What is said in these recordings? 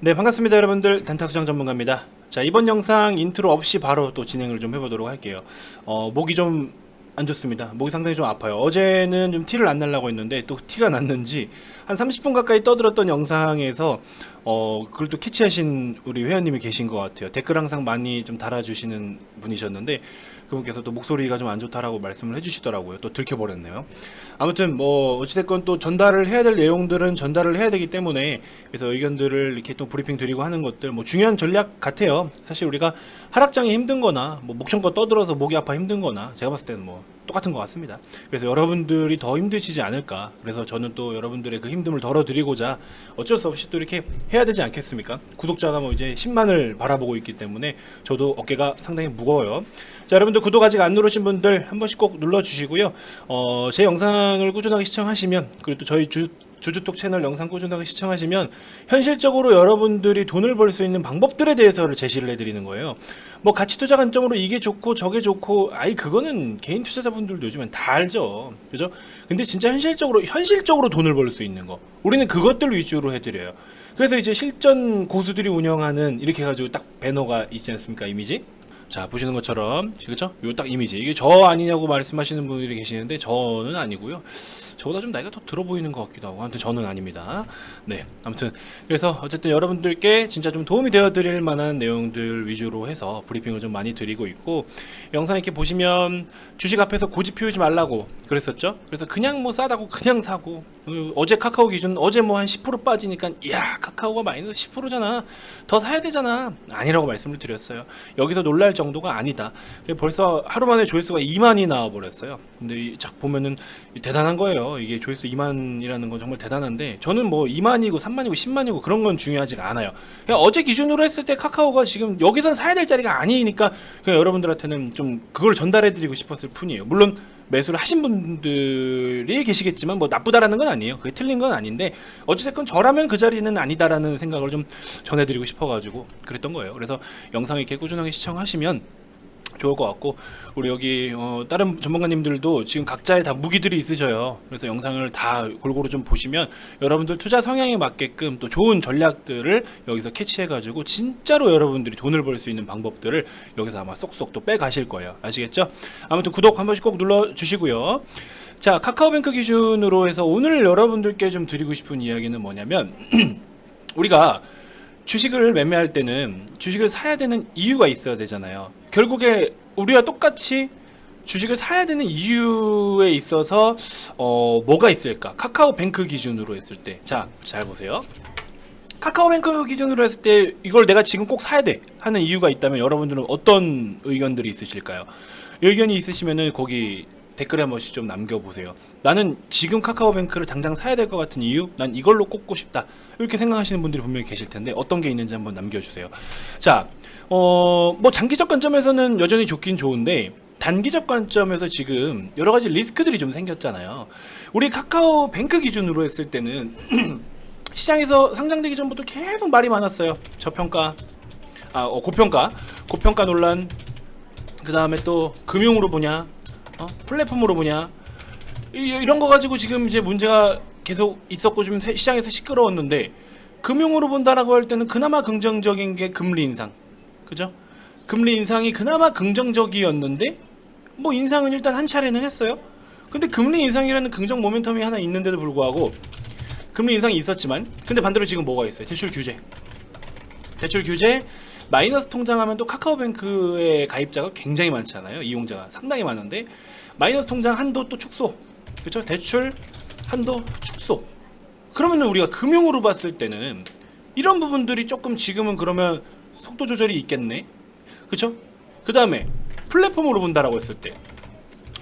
네, 반갑습니다 여러분들. 단타수장 전문가입니다. 자, 이번 영상 인트로 없이 바로 또 진행을 좀 해보도록 할게요. 목이 좀 안 좋습니다. 목이 상당히 좀 아파요. 어제는 좀 티를 안 내려고 했는데 또 티가 났는지 한 30분 가까이 떠들었던 영상에서 그걸 또 캐치하신 우리 회원님이 계신 것 같아요. 댓글 항상 많이 좀 달아주시는 분이셨는데 그분께서 또 목소리가 좀 안 좋다라고 말씀을 해주시더라고요. 또 들켜버렸네요. 아무튼 뭐 어찌됐건 또 전달을 해야 될 내용들은 전달을 해야 되기 때문에, 그래서 의견들을 이렇게 또 브리핑 드리고 하는 것들 뭐 중요한 전략 같아요. 사실 우리가 하락장이 힘든거나 뭐 목청껏 떠들어서 목이 아파 힘든거나 제가 봤을 때는 뭐 똑같은 것 같습니다. 그래서 여러분들이 더 힘드시지 않을까, 그래서 저는 또 여러분들의 그 힘듦을 덜어드리고자 어쩔 수 없이 또 이렇게 해야 되지 않겠습니까? 구독자가 뭐 이제 10만을 바라보고 있기 때문에 저도 어깨가 상당히 무거워요. 자, 여러분들 구독 아직 안 누르신 분들 한 번씩 꼭 눌러주시고요. 제 영상을 꾸준하게 시청하시면, 그리고 또 저희 주주톡 채널 영상 꾸준하게 시청하시면 현실적으로 여러분들이 돈을 벌 수 있는 방법들에 대해서를 제시를 해드리는 거예요. 뭐 가치 투자 관점으로 이게 좋고 저게 좋고, 그거는 개인 투자자분들도 요즘엔 다 알죠, 그죠? 근데 진짜 현실적으로 돈을 벌 수 있는 거, 우리는 그것들 위주로 해드려요. 그래서 이제 실전 고수들이 운영하는, 이렇게 해가지고 딱 배너가 있지 않습니까, 이미지? 자, 보시는 것처럼, 그렇죠? 요 딱 이미지, 이게 저 아니냐고 말씀하시는 분들이 계시는데 저는 아니고요. 저보다 좀 나이가 더 들어 보이는 것 같기도 하고, 아무튼 저는 아닙니다. 네, 아무튼 그래서 어쨌든 여러분들께 진짜 좀 도움이 되어 드릴 만한 내용들 위주로 해서 브리핑을 좀 많이 드리고 있고, 영상 이렇게 보시면 주식 앞에서 고집 피우지 말라고 그랬었죠. 그래서 그냥 뭐 싸다고 그냥 사고, 어제 카카오 기준 어제 뭐 한 10% 빠지니까 이야, 카카오가 마이너스 10%잖아, 더 사야 되잖아, 아니라고 말씀을 드렸어요. 여기서 놀랄 정도가 아니다. 벌써 하루 만에 조회수가 2만이 나와 버렸어요. 근데 쫙 보면은 대단한 거예요. 이게 조회수 2만이라는 건 정말 대단한데, 저는 뭐 2만이고 3만이고 10만이고 그런 건 중요하지가 않아요. 그냥 어제 기준으로 했을 때 카카오가 지금 여기선 사야 될 자리가 아니니까 그냥 여러분들한테는 좀 그걸 전달해 드리고 싶었을 뿐이에요. 물론 매수를 하신 분들이 계시겠지만 뭐 나쁘다라는 건 아니에요. 그게 틀린 건 아닌데, 어찌됐건 저라면 그 자리는 아니다라는 생각을 좀 전해드리고 싶어가지고 그랬던 거예요. 그래서 영상 이렇게 꾸준하게 시청하시면 좋을 것 같고, 우리 여기 다른 전문가님들도 지금 각자의 다 무기들이 있으셔요. 그래서 영상을 다 골고루 좀 보시면 여러분들 투자 성향에 맞게끔 또 좋은 전략들을 여기서 캐치해가지고 진짜로 여러분들이 돈을 벌 수 있는 방법들을 여기서 아마 쏙쏙 또 빼가실 거예요. 아시겠죠? 아무튼 구독 한 번씩 꼭 눌러주시고요. 자, 카카오뱅크 기준으로 해서 오늘 여러분들께 좀 드리고 싶은 이야기는 뭐냐면 우리가 주식을 매매할 때는 주식을 사야 되는 이유가 있어야 되잖아요. 결국에 우리와 똑같이 주식을 사야 되는 이유에 있어서 뭐가 있을까? 카카오뱅크 기준으로 했을 때, 자, 잘 보세요. 카카오뱅크 기준으로 했을 때 이걸 내가 지금 꼭 사야 돼 하는 이유가 있다면 여러분들은 어떤 의견들이 있으실까요? 의견이 있으시면은 거기 댓글에 한 번씩 좀 남겨보세요. 나는 지금 카카오뱅크를 당장 사야 될 것 같은 이유, 난 이걸로 꼽고 싶다, 이렇게 생각하시는 분들이 분명히 계실 텐데 어떤 게 있는지 한번 남겨주세요. 자, 뭐 장기적 관점에서는 여전히 좋긴 좋은데, 단기적 관점에서 지금 여러 가지 리스크들이 좀 생겼잖아요. 우리 카카오뱅크 기준으로 했을 때는 시장에서 상장되기 전부터 계속 말이 많았어요. 저평가, 고평가 논란, 그 다음에 또 금융으로 보냐, 플랫폼으로 보냐, 이런 거 가지고 지금 이제 문제가 계속 있었고 좀 시장에서 시끄러웠는데, 금융으로 본다라고 할 때는 그나마 긍정적인 게 금리 인상, 그죠? 금리 인상이 그나마 긍정적이었는데, 뭐 인상은 일단 한 차례는 했어요. 근데 금리 인상이라는 긍정 모멘텀이 하나 있는데도 불구하고 금리 인상이 있었지만, 근데 반대로 지금 뭐가 있어요? 대출 규제, 마이너스 통장하면 또 카카오뱅크의 가입자가 굉장히 많잖아요. 이용자가 상당히 많은데 마이너스 통장 한도 또 축소, 그렇죠? 대출 한도 축소. 그러면은 우리가 금융으로 봤을 때는 이런 부분들이 조금 지금은 그러면 속도 조절이 있겠네, 그렇죠? 그 다음에 플랫폼으로 본다라고 했을 때,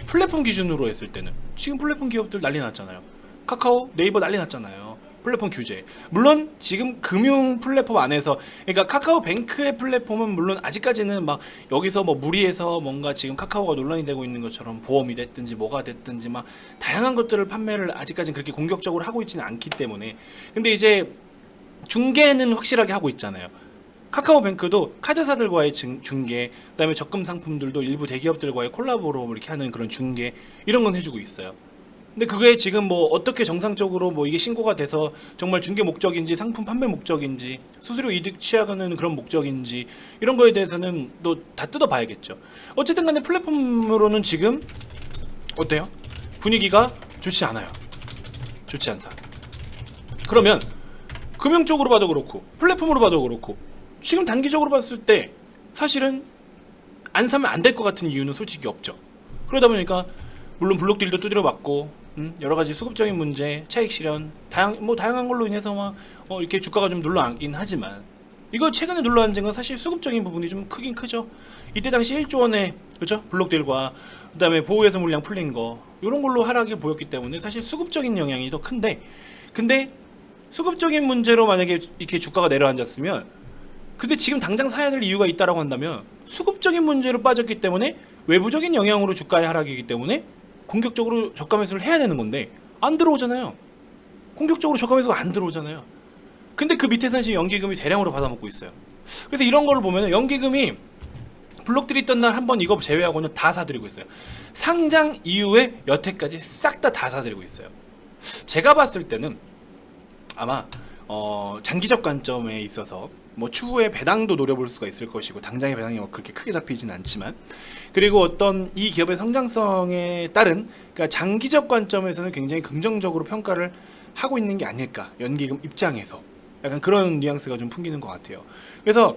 플랫폼 기준으로 했을 때는 지금 플랫폼 기업들 난리 났잖아요. 카카오, 네이버 난리 났잖아요. 플랫폼 규제. 물론 지금 금융 플랫폼 안에서, 그러니까 카카오뱅크의 플랫폼은 물론 아직까지는 막 여기서 뭐 무리해서 뭔가 지금 카카오가 논란이 되고 있는 것처럼 보험이 됐든지 뭐가 됐든지 막 다양한 것들을 판매를 아직까지는 그렇게 공격적으로 하고 있지는 않기 때문에. 근데 이제 중개는 확실하게 하고 있잖아요. 카카오뱅크도 카드사들과의 중개, 그다음에 적금 상품들도 일부 대기업들과의 콜라보로 이렇게 하는 그런 중개, 이런 건 해주고 있어요. 근데 그게 지금 뭐 어떻게 정상적으로 뭐 이게 신고가 돼서 정말 중개 목적인지 상품 판매 목적인지 수수료 이득 취하는 그런 목적인지 이런 거에 대해서는 또 다 뜯어봐야겠죠. 어쨌든 간에 플랫폼으로는 지금 어때요? 분위기가 좋지 않아요. 좋지 않다. 그러면 금융 쪽으로 봐도 그렇고 플랫폼으로 봐도 그렇고 지금 단기적으로 봤을 때 사실은 안 사면 안 될 것 같은 이유는 솔직히 없죠. 그러다 보니까 물론 블록딜도 두드려 맞고 여러 가지 수급적인 문제, 차익 실현, 다양한 걸로 인해서 막 이렇게 주가가 좀 눌러앉긴 하지만 이거 최근에 눌러앉은 건 사실 수급적인 부분이 좀 크긴 크죠. 이때 당시 1조 원의 그죠? 블록딜과 그다음에 보호해서 물량 풀린 거 이런 걸로 하락이 보였기 때문에 사실 수급적인 영향이 더 큰데 근데 수급적인 문제로 만약에 이렇게 주가가 내려앉았으면 근데 지금 당장 사야 될 이유가 있다라고 한다면 수급적인 문제로 빠졌기 때문에 외부적인 영향으로 주가의 하락이기 때문에 공격적으로 저가 매수를 해야 되는 건데 안 들어오잖아요. 공격적으로 저가 매수가 안 들어오잖아요. 근데 그 밑에서는 지금 연기금이 대량으로 받아먹고 있어요. 그래서 이런 걸 보면 연기금이 블록들이 있던 날 한번 이거 제외하고는 다 사들이고 있어요. 상장 이후에 여태까지 싹 다 사들이고 있어요. 제가 봤을 때는 아마 장기적 관점에 있어서 뭐 추후에 배당도 노려볼 수가 있을 것이고 당장의 배당이 뭐 그렇게 크게 잡히진 않지만 그리고 어떤 이 기업의 성장성에 따른 그러니까 장기적 관점에서는 굉장히 긍정적으로 평가를 하고 있는 게 아닐까 연기금 입장에서 약간 그런 뉘앙스가 좀 풍기는 것 같아요. 그래서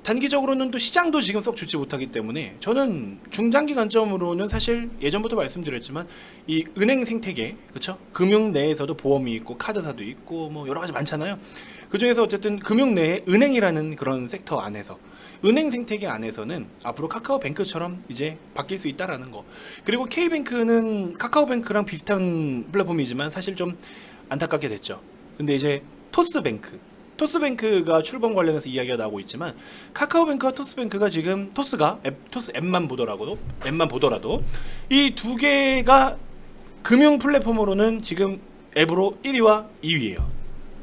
단기적으로는 또 시장도 지금 썩 좋지 못하기 때문에 저는 중장기 관점으로는 사실 예전부터 말씀드렸지만 이 은행 생태계 그렇죠? 금융 내에서도 보험이 있고 카드사도 있고 뭐 여러 가지 많잖아요. 그 중에서 어쨌든 금융 내에 은행이라는 그런 섹터 안에서 은행 생태계 안에서는 앞으로 카카오뱅크처럼 이제 바뀔 수 있다라는 거. 그리고 K뱅크는 카카오뱅크랑 비슷한 플랫폼이지만 사실 좀 안타깝게 됐죠. 근데 이제 토스뱅크가 출범 관련해서 이야기가 나오고 있지만 카카오뱅크와 토스뱅크가 지금 토스 앱만 보더라도 이 두 개가 금융 플랫폼으로는 지금 앱으로 1위와 2위예요.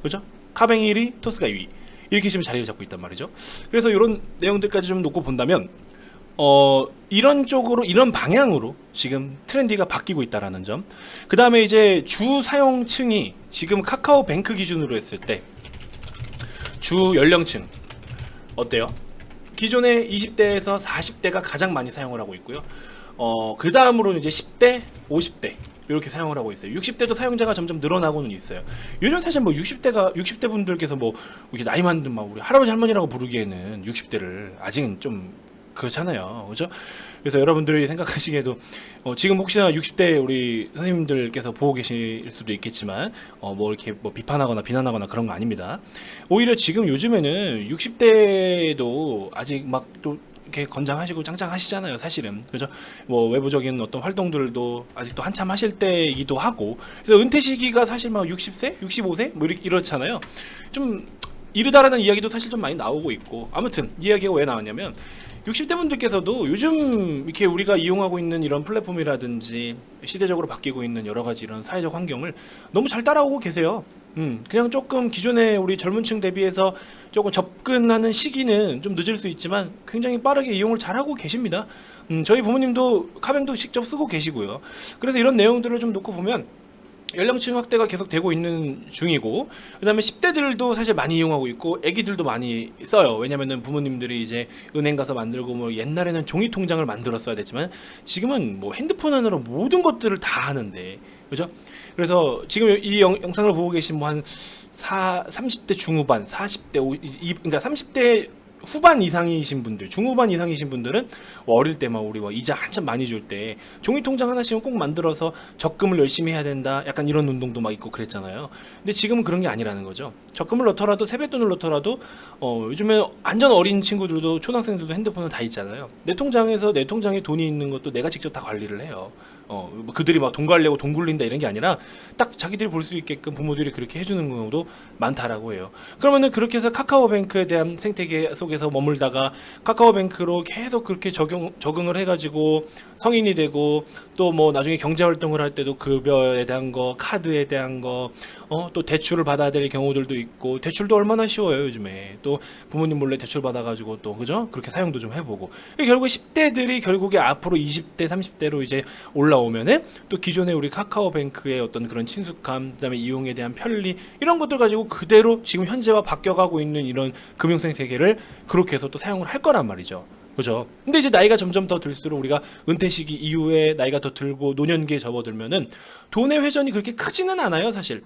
그죠? 카뱅이 1위, 토스가 2위. 이렇게 지금 자리를 잡고 있단 말이죠. 그래서 이런 내용들까지 좀 놓고 본다면 이런 쪽으로 이런 방향으로 지금 트렌디가 바뀌고 있다라는 점. 그 다음에 이제 주 사용층이 지금 카카오뱅크 기준으로 했을 때 주 연령층 어때요? 기존에 20대에서 40대가 가장 많이 사용을 하고 있고요. 그 다음으로는 이제 10대, 50대 이렇게 사용을 하고 있어요. 60대도 사용자가 점점 늘어나고는 있어요. 요즘 사실 뭐 60대 분들께서 뭐 이렇게 나이 많은 막 우리 할아버지 할머니라고 부르기에는 60대를 아직은 좀 그렇잖아요. 그죠? 그래서 여러분들이 생각하시기에도 지금 혹시나 60대 우리 선생님들께서 보고 계실 수도 있겠지만 뭐 이렇게 뭐 비판하거나 비난하거나 그런 거 아닙니다. 오히려 지금 요즘에는 60대도 아직 막 또 이렇게 건장하시고 짱짱하시잖아요, 사실은. 그죠? 뭐 외부적인 어떤 활동들도 아직도 한참 하실 때이기도 하고. 그래서 은퇴 시기가 사실 막 60세, 65세 뭐 이렇잖아요. 좀 이르다라는 이야기도 사실 좀 많이 나오고 있고. 아무튼 이 이야기가 왜 나왔냐면 60대 분들께서도 요즘 이렇게 우리가 이용하고 있는 이런 플랫폼이라든지 시대적으로 바뀌고 있는 여러 가지 이런 사회적 환경을 너무 잘 따라오고 계세요. 그냥 조금 기존의 우리 젊은 층 대비해서 조금 접근하는 시기는 좀 늦을 수 있지만 굉장히 빠르게 이용을 잘하고 계십니다. 저희 부모님도 카뱅도 직접 쓰고 계시고요. 그래서 이런 내용들을 좀 놓고 보면 연령층 확대가 계속 되고 있는 중이고 그 다음에 10대들도 사실 많이 이용하고 있고 애기들도 많이 써요. 왜냐면은 부모님들이 이제 은행 가서 만들고 뭐 옛날에는 종이 통장을 만들었어야 됐지만 지금은 뭐 핸드폰 하나로 모든 것들을 다 하는데 그죠? 그래서 지금 이 영상을 보고 계신 뭐 한 30대 중후반 40대 그러니까 30대 후반 이상이신 분들, 중후반 이상이신 분들은 어릴 때 막 우리 이자 한참 많이 줄 때 종이 통장 하나씩은 꼭 만들어서 적금을 열심히 해야 된다. 약간 이런 운동도 막 있고 그랬잖아요. 근데 지금은 그런 게 아니라는 거죠. 적금을 넣더라도 세뱃돈을 넣더라도 요즘에 완전 어린 친구들도 초등학생들도 핸드폰을 다 있잖아요. 내 통장에 돈이 있는 것도 내가 직접 다 관리를 해요. 뭐 그들이 막 돈 관리하고 돈 굴린다 이런 게 아니라 딱 자기들이 볼 수 있게끔 부모들이 그렇게 해주는 경우도 많다라고 해요. 그러면은 그렇게 해서 카카오뱅크에 대한 생태계 속에서 머물다가 카카오뱅크로 계속 그렇게 적응을 해가지고 성인이 되고 또 뭐 나중에 경제활동을 할 때도 급여에 대한 거, 카드에 대한 거, 또 대출을 받아야 될 경우들도 있고, 대출도 얼마나 쉬워요 요즘에. 또 부모님 몰래 대출 받아가지고 또 그죠? 그렇게 사용도 좀 해보고. 결국 10대들이 결국에 앞으로 20대 30대로 이제 올라오면은 또 기존에 우리 카카오뱅크의 어떤 그런 친숙함, 그다음에 이용에 대한 편리, 이런 것들 가지고 그대로 지금 현재와 바뀌어가고 있는 이런 금융생 세계를 그렇게 해서 또 사용을 할 거란 말이죠. 그죠? 근데 이제 나이가 점점 더 들수록 우리가 은퇴 시기 이후에 나이가 더 들고 노년기에 접어들면은 돈의 회전이 그렇게 크지는 않아요, 사실.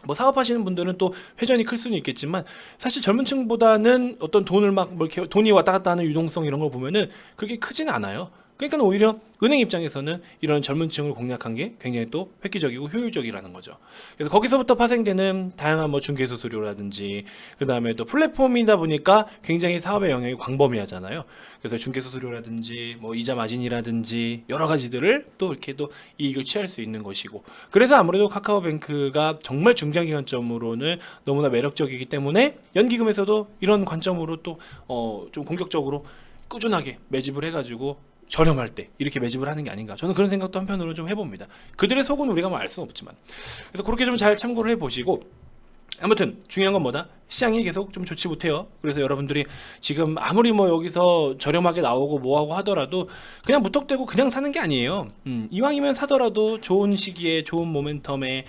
뭐 사업하시는 분들은 또 회전이 클 수는 있겠지만, 사실 젊은 층보다는 어떤 돈을 막 뭐 이렇게 돈이 왔다 갔다 하는 유동성 이런 걸 보면은 그렇게 크지는 않아요. 그러니까 오히려 은행 입장에서는 이런 젊은 층을 공략한 게 굉장히 또 획기적이고 효율적이라는 거죠. 그래서 거기서부터 파생되는 다양한 뭐 중개수 수수료라든지, 그 다음에 또 플랫폼이다 보니까 굉장히 사업의 영역이 광범위하잖아요. 그래서 중개수 수수료라든지 뭐 이자 마진이라든지 여러 가지들을 또 이렇게 또 이익을 취할 수 있는 것이고, 그래서 아무래도 카카오뱅크가 정말 중장기관점으로는 너무나 매력적이기 때문에 연기금에서도 이런 관점으로 또 좀 공격적으로 꾸준하게 매집을 해가지고 저렴할 때 이렇게 매집을 하는 게 아닌가, 저는 그런 생각도 한편으로 좀 해봅니다. 그들의 속은 우리가 뭐 알 수는 없지만. 그래서 그렇게 좀 잘 참고를 해보시고, 아무튼 중요한 건 뭐다? 시장이 계속 좀 좋지 못해요. 그래서 여러분들이 지금 아무리 뭐 여기서 저렴하게 나오고 뭐하고 하더라도 그냥 무턱대고 그냥 사는 게 아니에요. 이왕이면 사더라도 좋은 시기에 좋은 모멘텀에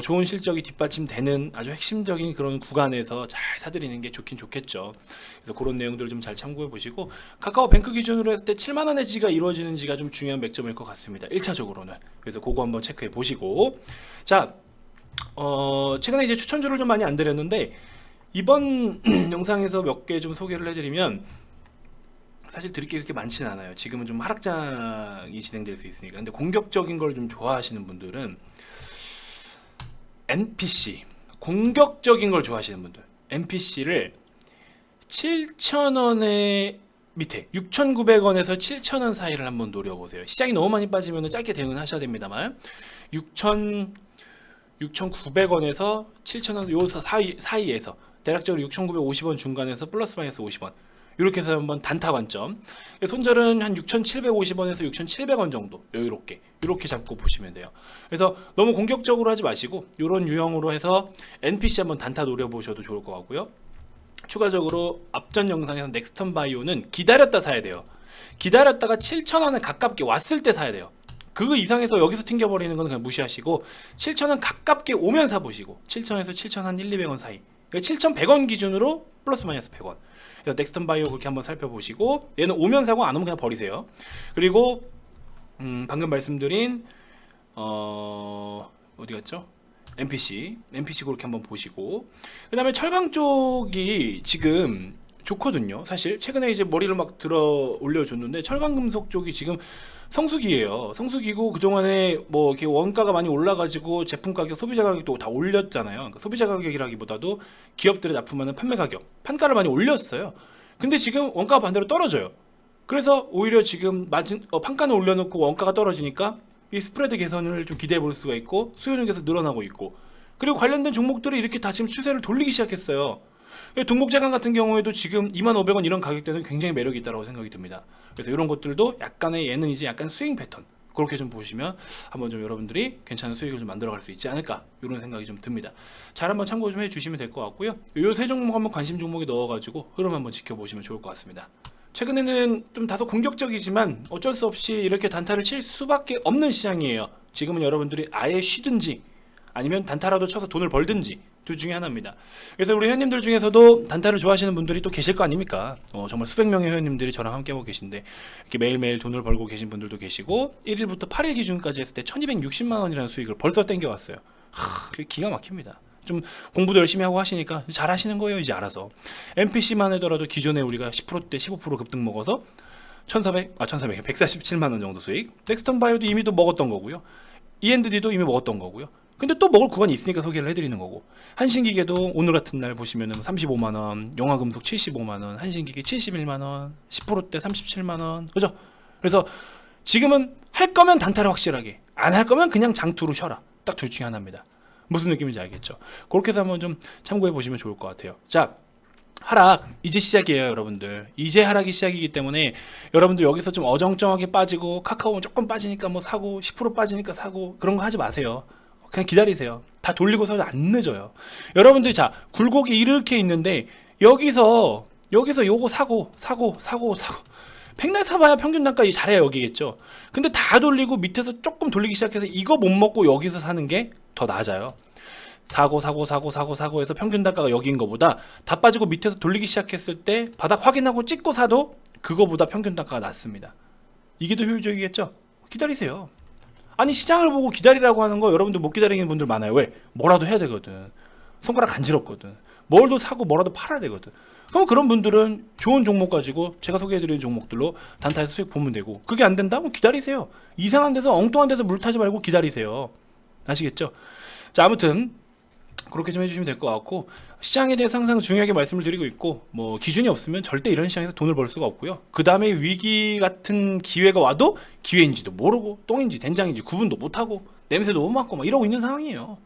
좋은 실적이 뒷받침되는 아주 핵심적인 그런 구간에서 잘 사들이는 게 좋긴 좋겠죠. 그래서 그런 내용들을 좀 잘 참고해 보시고, 카카오뱅크 기준으로 했을 때 7만원의 지가 이루어지는지가 좀 중요한 맥점일 것 같습니다, 1차적으로는. 그래서 그거 한번 체크해 보시고, 자, 최근에 이제 추천주를 좀 많이 안 드렸는데, 이번 영상에서 몇 개 좀 소개를 해드리면, 사실 드릴 게 그렇게 많지는 않아요. 지금은 좀 하락장이 진행될 수 있으니까. 근데 공격적인 걸 좀 좋아하시는 분들은 NPC, 공격적인 걸 좋아하시는 분들, NPC를 7,000원의 밑에 6,900원에서 7,000원 사이를 한번 노려보세요. 시장이 너무 많이 빠지면 짧게 대응을 하셔야 됩니다만, 6,900원에서 7,000원 요 사이에서 대략적으로 6,950원 중간에서 플러스 마이너스 50원, 이렇게 해서 한번 단타 관점, 손절은 한 6,750원에서 6,700원 정도 여유롭게 이렇게 잡고 보시면 돼요. 그래서 너무 공격적으로 하지 마시고 이런 유형으로 해서 NPC 한번 단타 노려보셔도 좋을 것 같고요. 추가적으로 앞전 영상에서 넥스턴 바이오는 기다렸다 사야 돼요. 기다렸다가 7,000원에 가깝게 왔을 때 사야 돼요. 그 이상에서 여기서 튕겨버리는 건 그냥 무시하시고, 7,000원 가깝게 오면 사보시고, 7,000원에서 7,000원 1, 200원 사이, 그러니까 7,100원 기준으로 플러스 마이너스 100원. 그래서 넥스턴 바이오 그렇게 한번 살펴보시고, 얘는 오면 사고 안 오면 그냥 버리세요. 그리고 방금 말씀드린 어디 갔죠? NPC 그렇게 한번 보시고, 그 다음에 철강 쪽이 지금 좋거든요. 사실 최근에 이제 머리를 막 들어 올려줬는데, 철강금속 쪽이 지금 성수기예요. 성수기고, 그동안에 뭐 이렇게 원가가 많이 올라가지고 제품 가격, 소비자 가격도 다 올렸잖아요. 그러니까 소비자 가격이라기보다도 기업들의 납품하는 판매 가격, 판가를 많이 올렸어요. 근데 지금 원가가 반대로 떨어져요. 그래서 오히려 지금 판가는 올려놓고 원가가 떨어지니까 이 스프레드 개선을 좀 기대해 볼 수가 있고, 수요는 계속 늘어나고 있고, 그리고 관련된 종목들이 이렇게 다 지금 추세를 돌리기 시작했어요. 동국제강 같은 경우에도 지금 25,000원 이런 가격대는 굉장히 매력이 있다고 생각이 듭니다. 그래서 이런 것들도 약간의, 얘는 이제 약간 스윙 패턴, 그렇게 좀 보시면 한번 좀 여러분들이 괜찮은 수익을 좀 만들어갈 수 있지 않을까, 이런 생각이 좀 듭니다. 잘 한번 참고 좀 해주시면 될 것 같고요. 요 세 종목 한번 관심 종목에 넣어가지고 흐름 한번 지켜보시면 좋을 것 같습니다. 최근에는 좀 다소 공격적이지만 어쩔 수 없이 이렇게 단타를 칠 수밖에 없는 시장이에요. 지금은 여러분들이 아예 쉬든지 아니면 단타라도 쳐서 돈을 벌든지 둘 중에 하나입니다. 그래서 우리 회원님들 중에서도 단타를 좋아하시는 분들이 또 계실 거 아닙니까? 정말 수백 명의 회원님들이 저랑 함께 하고 계신데, 이렇게 매일매일 돈을 벌고 계신 분들도 계시고, 1일부터 8일 기준까지 했을 때 1260만 원이라는 수익을 벌써 땡겨왔어요. 그게 기가 막힙니다. 좀 공부도 열심히 하고 하시니까 잘 하시는 거예요, 이제 알아서. NPC만 하더라도 기존에 우리가 10%대 15% 급등 먹어서 147만 원 정도 수익. 넥스턴 바이오도 이미 또 먹었던 거고요. E&D도 이미 먹었던 거고요. 근데 또 먹을 구간이 있으니까 소개를 해드리는 거고, 한신기계도 오늘 같은 날 보시면은 35만원, 용화금속 75만원, 한신기계 71만원, 10%대 37만원, 그죠? 그래서 지금은 할 거면 단타를 확실하게, 안 할 거면 그냥 장투로 쉬어라. 딱 둘 중에 하나입니다. 무슨 느낌인지 알겠죠? 그렇게 해서 한번 좀 참고해 보시면 좋을 것 같아요. 자, 하락 이제 시작이에요, 여러분들. 이제 하락이 시작이기 때문에 여러분들 여기서 좀 어정쩡하게 빠지고, 카카오 조금 빠지니까 뭐 사고, 10% 빠지니까 사고, 그런 거 하지 마세요. 그냥 기다리세요. 다 돌리고서 안 늦어요. 여러분들이 자 굴곡이 이렇게 있는데 여기서 요거 사고 백날 사봐야 평균 단가 잘해야 여기겠죠. 근데 다 돌리고 밑에서 조금 돌리기 시작해서 이거 못 먹고 여기서 사는 게 더 낮아요. 사고 해서 평균 단가가 여기인 거보다 다 빠지고 밑에서 돌리기 시작했을 때 바닥 확인하고 찍고 사도 그거보다 평균 단가가 낮습니다. 이게 더 효율적이겠죠? 기다리세요. 아니 시장을 보고 기다리라고 하는 거 여러분들 못 기다리는 분들 많아요. 왜? 뭐라도 해야 되거든. 손가락 간지럽거든. 뭘도 사고 뭐라도 팔아야 되거든. 그럼 그런 분들은 좋은 종목 가지고 제가 소개해드리는 종목들로 단타에서 수익 보면 되고, 그게 안 된다? 면 기다리세요. 이상한 데서 엉뚱한 데서 물 타지 말고 기다리세요. 아시겠죠? 자, 아무튼 그렇게 좀 해주시면 될 것 같고, 시장에 대해서 항상 중요하게 말씀을 드리고 있고, 뭐 기준이 없으면 절대 이런 시장에서 돈을 벌 수가 없고요. 그 다음에 위기 같은 기회가 와도 기회인지도 모르고 똥인지 된장인지 구분도 못하고 냄새도 못 맡고 막 이러고 있는 상황이에요.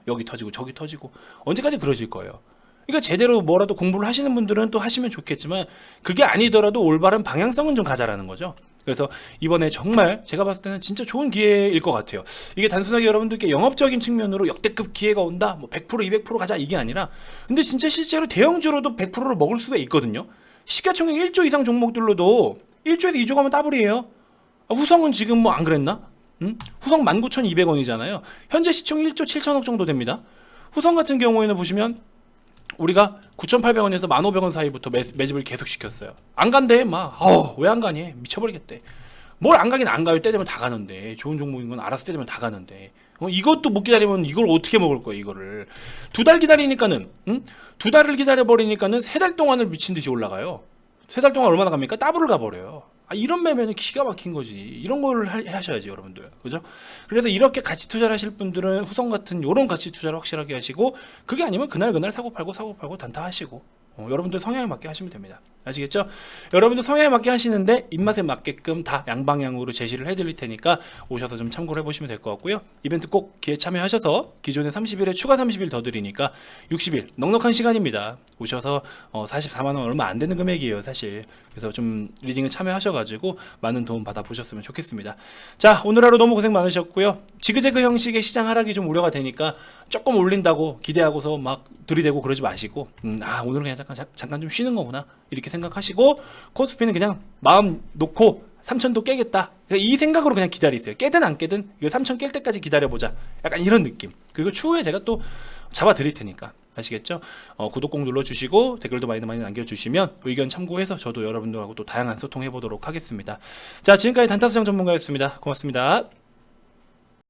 여기 터지고 저기 터지고 언제까지 그러실 거예요. 그러니까 제대로 뭐라도 공부를 하시는 분들은 또 하시면 좋겠지만, 그게 아니더라도 올바른 방향성은 좀 가자라는 거죠. 그래서 이번에 정말 제가 봤을 때는 진짜 좋은 기회일 것 같아요. 이게 단순하게 여러분들께 영업적인 측면으로 역대급 기회가 온다, 뭐 100% 200% 가자 이게 아니라, 근데 진짜 실제로 대형주로도 100%를 먹을 수가 있거든요. 시가총액 1조 이상 종목들로도 1조에서 2조 가면 더블이에요. 후성은 지금 뭐 안 그랬나? 후성 19,200원이잖아요. 현재 시총 1조 7천억 정도 됩니다. 후성 같은 경우에는 보시면 우리가 9,800원에서 1,500원 사이부터 매집을 계속 시켰어요. 안 간대. 막 왜 안 가니? 미쳐버리겠대. 뭘 안 가긴 안 가요. 때 되면 다 가는데. 좋은 종목인 건 알아서 때 되면 다 가는데. 이것도 못 기다리면 이걸 어떻게 먹을 거야, 이거를. 2달 기다리니까는, 2달을 기다려버리니까는 3달 동안을 미친 듯이 올라가요. 3달 동안 얼마나 갑니까? 더블을 가버려요. 이런 매매는 기가 막힌 거지. 이런 걸 하셔야지, 여러분들. 그죠? 그래서 이렇게 가치 투자를 하실 분들은 후성 같은 요런 가치 투자를 확실하게 하시고, 그게 아니면 그날 사고 팔고 단타 하시고, 여러분들 성향에 맞게 하시면 됩니다. 아시겠죠? 여러분들 성향에 맞게 하시는데 입맛에 맞게끔 다 양방향으로 제시를 해드릴 테니까 오셔서 좀 참고를 해보시면 될 것 같고요. 이벤트 꼭 기회 참여하셔서 기존에 30일에 추가 30일 더 드리니까 60일 넉넉한 시간입니다. 오셔서 44만원 얼마 안 되는 금액이에요, 사실. 그래서 좀 리딩을 참여하셔가지고 많은 도움 받아보셨으면 좋겠습니다. 자, 오늘 하루 너무 고생 많으셨고요. 지그재그 형식의 시장 하락이 좀 우려가 되니까 조금 올린다고 기대하고서 막 들이대고 그러지 마시고, 오늘은 그냥 잠깐 좀 쉬는 거구나 이렇게 생각하시고, 코스피는 그냥 마음 놓고 3천도 깨겠다, 이 생각으로 그냥 기다리세요. 깨든 안 깨든 이거 3천 깰 때까지 기다려보자, 약간 이런 느낌. 그리고 추후에 제가 또 잡아 드릴 테니까 아시겠죠? 구독 꼭 눌러주시고 댓글도 많이 남겨주시면 의견 참고해서 저도 여러분들하고 또 다양한 소통해 보도록 하겠습니다. 자, 지금까지 단타수장 전문가였습니다. 고맙습니다.